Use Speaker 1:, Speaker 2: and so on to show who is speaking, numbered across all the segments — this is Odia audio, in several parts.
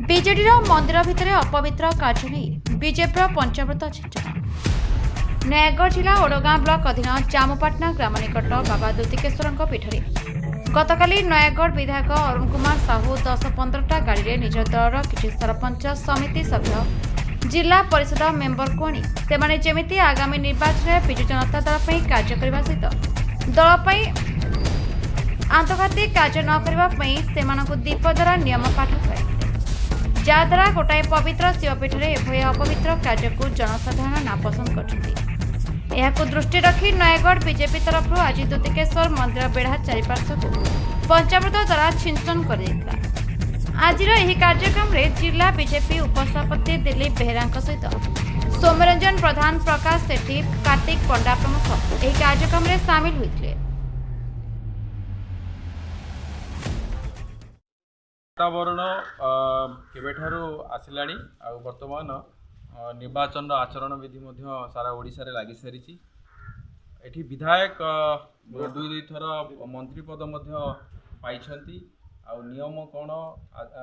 Speaker 1: ବିଜେଡିର ମନ୍ଦିର ଭିତରେ ଅପବିତ୍ର କାର୍ଯ୍ୟ ନେଇ ବିଜେପିର ପଞ୍ଚାମୃତ ଛିଞ୍ଚନ। ନୟାଗଡ଼ ଜିଲ୍ଲା ଓଡ଼ଗାଁ ବ୍ଲକ ଅଧୀନ ଜାମୁପାଟଣା ଗ୍ରାମ ନିକଟ ବାବା ଦୁତିକେଶ୍ୱରଙ୍କ ପୀଠରେ ଗତକାଲି ନୟାଗଡ଼ ବିଧାୟକ ଅରୁଣ କୁମାର ସାହୁ 10-15ଟା ଗାଡ଼ିରେ ନିଜ ଦଳର କିଛି ସରପଞ୍ଚ ସମିତି ସଭ୍ୟ ଜିଲ୍ଲା ପରିଷଦ ମେମ୍ବରଙ୍କୁ ଆଣି ସେମାନେ ଯେମିତି ଆଗାମୀ ନିର୍ବାଚନରେ ବିଜୁ ଜନତା ଦଳ ପାଇଁ କାର୍ଯ୍ୟ କରିବା ସହିତ ଦଳ ପାଇଁ ଆନ୍ତର୍ଜାତିକ କାର୍ଯ୍ୟ ନ କରିବା ପାଇଁ ସେମାନଙ୍କୁ ଦୀପ ଦ୍ୱାରା ନିୟମ ପାଠ କରାଇଥିଲେ, ଯାହାଦ୍ୱାରା ଗୋଟାଏ ପବିତ୍ର ଶିବପୀଠରେ ଏଭଳି ଅପବିତ୍ର କାର୍ଯ୍ୟକୁ ଜନସାଧାରଣ ନାପସନ୍ଦ କରିଛନ୍ତି। ଏହାକୁ ଦୃଷ୍ଟି ରଖି ନୟାଗଡ଼ ବିଜେପି ତରଫରୁ ଆଜି ଦୁତିକେଶ୍ୱର ମନ୍ଦିର ବେଢ଼ା ଚାରିପାର୍ଶ୍ୱକୁ ପଞ୍ଚାମୃତ ଦ୍ୱାରା ଛିଞ୍ଚନ କରାଯାଇଥିଲା। ଆଜିର ଏହି କାର୍ଯ୍ୟକ୍ରମରେ ଜିଲ୍ଲା ବିଜେପି ଉପସଭାପତି ଦିଲ୍ଲୀପ ବେହେରାଙ୍କ ସହିତ ସୌମ୍ୟରଞ୍ଜନ ପ୍ରଧାନ, ପ୍ରକାଶ ସେଠୀ, କାର୍ତ୍ତିକ ପଣ୍ଡା ପ୍ରମୁଖ ଏହି କାର୍ଯ୍ୟକ୍ରମରେ ସାମିଲ ହୋଇଥିଲେ।
Speaker 2: वातावरण केबेठारू आसिलाणी आ वर्तमान निर्वाचन आचरण विधि सारा ओडिशा रे लागि सारी एठी विधायक दुई थर मंत्री पद पाइछंती आ नियम कौन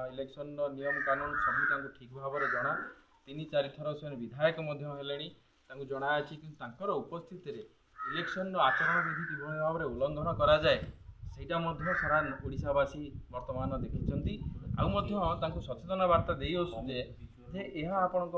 Speaker 2: इलेक्शन नियम कानून सब ठीक भाव में जना 3-4 थर से विधायक हेलेनी जना अच्छी कि उपस्थित इलेक्शन आचरण विधि किभली भाव में उल्लंघन करा जाए ସେଇଟା ମଧ୍ୟ ସାରା ଓଡ଼ିଶାବାସୀ ବର୍ତ୍ତମାନ ଦେଖିଛନ୍ତି ଆଉ ସଚେତନ ବାର୍ତ୍ତା ଦେଇ ଆସୁଛେ ଯେ ଏହା ଆପଣଙ୍କ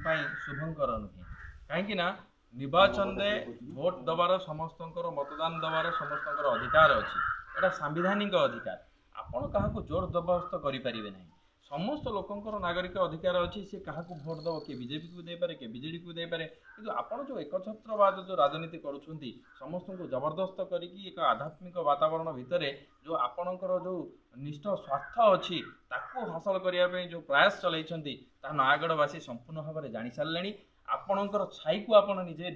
Speaker 2: ପାଇଁ ଶୁଭଙ୍କର ନୁହେଁ। କାହିଁକି ନା ନିର୍ବାଚନରେ ଭୋଟ ଦେବାର ସମସ୍ତଙ୍କର ମତଦାନ ଦେବାର ସମସ୍ତଙ୍କର ଅଧିକାର ଅଛି, ଏଇଟା ସାମ୍ବିଧାନିକ ଅଧିକାର। ଆପଣ କାହାକୁ ଜୋର ଜବରଦସ୍ତ କରିପାରିବେ ନାହିଁ। ସମସ୍ତ ଲୋକଙ୍କର ନାଗରିକ ଅଧିକାର ଅଛି, ସେ କାହାକୁ ଭୋଟ ଦେବ, କିଏ ବିଜେପିକୁ ଦେଇପାରେ, କିଏ ବିଜେଡ଼ିକୁ ଦେଇପାରେ, କିନ୍ତୁ ଆପଣ ଯେଉଁ ଏକଛତ୍ରବାଦ ଯେଉଁ ରାଜନୀତି କରୁଛନ୍ତି, ସମସ୍ତଙ୍କୁ ଜବରଦସ୍ତ କରିକି ଏକ ଆଧ୍ୟାତ୍ମିକ ବାତାବରଣ ଭିତରେ ଯେଉଁ ଆପଣଙ୍କର ଯେଉଁ ନିଷ୍ଠ ସ୍ୱାର୍ଥ ଅଛି ତାକୁ ହାସଲ କରିବା ପାଇଁ ଯେଉଁ ପ୍ରୟାସ ଚଳାଇଛନ୍ତି ତାହା ନୟାଗଡ଼ବାସୀ ସମ୍ପୂର୍ଣ୍ଣ ଭାବରେ ଜାଣିସାରିଲେଣି। ଆପଣଙ୍କର ଛାଇକୁ ଆପଣ ନିଜେ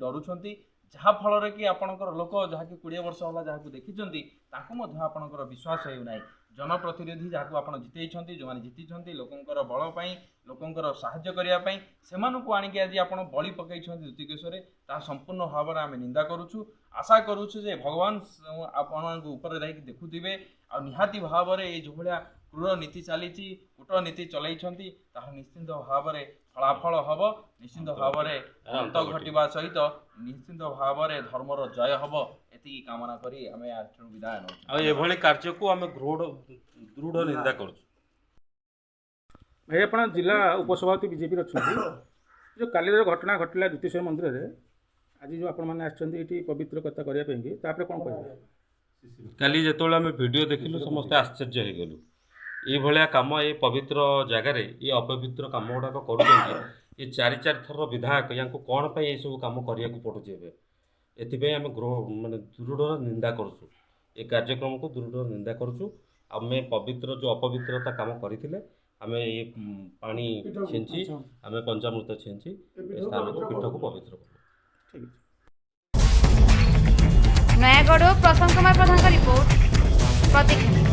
Speaker 2: ଡରୁଛନ୍ତି, ଯାହାଫଳରେ କି ଆପଣଙ୍କର ଲୋକ ଯାହାକି 20 ବର୍ଷ ହେଲା ଯାହାକୁ ଦେଖିଛନ୍ତି ତାଙ୍କୁ ମଧ୍ୟ ଆପଣଙ୍କର ବିଶ୍ୱାସ ହେଉନାହିଁ। जनप्रतिनिधि जहाँ आप जितई जो जीति लोकंर बल लोकंर साहाय्य करने से आणिक आज आप बलि पकई दुतिकेश्वर ता संपूर्ण भाव में आम निंदा करुचु। आशा करुचु जे भगवान आपण देखुवे आ निहाती भाव में जो भाया क्रूर नीति चली कूटनीति चलई निश्चिंत भाव में फलाफल हम, निश्चिंत भाव में अंत घटवा सहित निश्चिंत भाव में धर्मर जय हम एति कामना करी आमे आठनु विदाय नौ
Speaker 3: एभली कार्य को आमे दृढ़ निंदा करू।
Speaker 4: भाई आप जिला उपसभापति बीजेपी अच्छा जो कालीर घटना घटला दुतिकेश्वर मंदिर में आज जो आपण मैंने ये पवित्र कथा करने कौन कह
Speaker 3: काली जो आम वीडियो देखिलु समस्ते आश्चर्य हो गलु। ये भाया कम ये पवित्र जगार ये अपवित्र कम गुड़ाक कर 4 थर विधायक या कौन पर यह सब कम करने को पड़ुचे एथि आम माने दृढ़ निंदा करूँ ये कार्यक्रम को दृढ़ निंदा करूँ। आम पवित्र जो अपवित्रता कम करते आम ये पानी छींची आम पंचामृत छींची स्थान को पीठ को पवित्र करूँ।
Speaker 1: नयागढ़ प्रशांत कुमार प्रधान का रिपोर्ट प्रतीक।